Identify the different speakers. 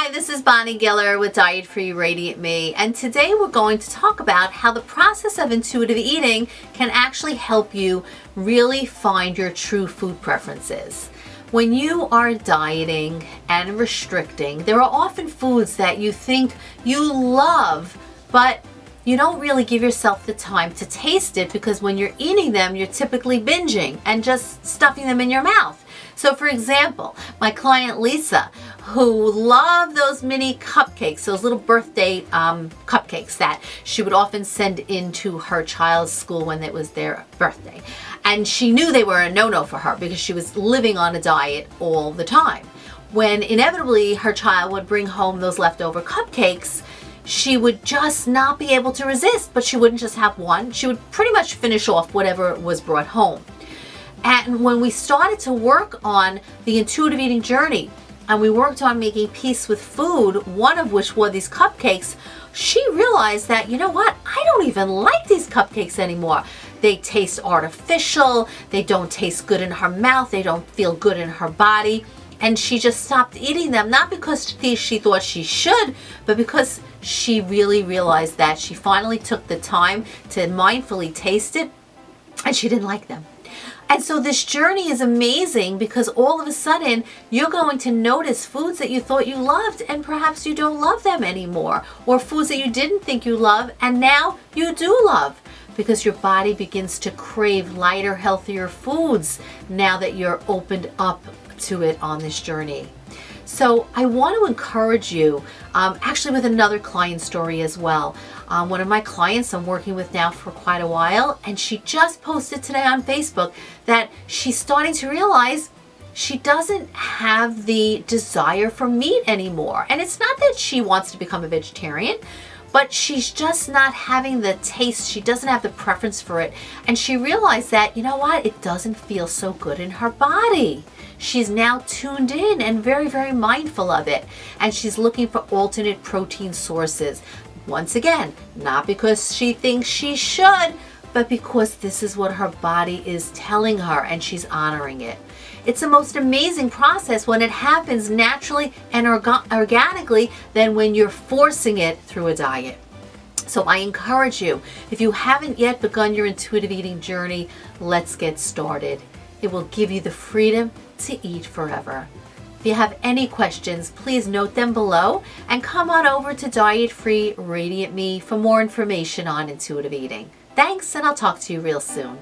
Speaker 1: Hi, this is Bonnie Giller with Diet Free Radiant Me, and today we're going to talk about how the process of intuitive eating can actually help you really find your true food preferences. When you are dieting and restricting, there are often foods that you think you love, but you don't really give yourself the time to taste it because when you're eating them, you're typically binging and just stuffing them in your mouth. So for example, my client Lisa, who loved those mini cupcakes, those little birthday cupcakes that she would often send into her child's school when it was their birthday. And she knew they were a no-no for her because she was living on a diet all the time. When inevitably her child would bring home those leftover cupcakes, she would just not be able to resist, but she wouldn't just have one. She would pretty much finish off whatever was brought home. And when we started to work on the intuitive eating journey and we worked on making peace with food, one of which were these cupcakes, she realized that, you know what, I don't even like these cupcakes anymore. They taste artificial, they don't taste good in her mouth, they don't feel good in her body. And she just stopped eating them, not because she thought she should, but because she really realized that she finally took the time to mindfully taste it and she didn't like them. And so this journey is amazing because all of a sudden you're going to notice foods that you thought you loved and perhaps you don't love them anymore, or foods that you didn't think you love and now you do love, because your body begins to crave lighter, healthier foods now that you're opened up to it on this journey. So I want to encourage you, actually with another client story as well. One of my clients I'm working with now for quite a while, and she just posted today on Facebook that she's starting to realize she doesn't have the desire for meat anymore. And it's not that she wants to become a vegetarian, but she's just not having the taste. She doesn't have the preference for it. And she realized that, you know what, it doesn't feel so good in her body. She's now tuned in and very, very mindful of it. And she's looking for alternate protein sources. Once again, not because she thinks she should, but because this is what her body is telling her and she's honoring it. It's the most amazing process when it happens naturally and organically than when you're forcing it through a diet. So I encourage you, if you haven't yet begun your intuitive eating journey, let's get started. It will give you the freedom to eat forever. If you have any questions, please note them below and come on over to Diet Free Radiant Me for more information on intuitive eating. Thanks, and I'll talk to you real soon.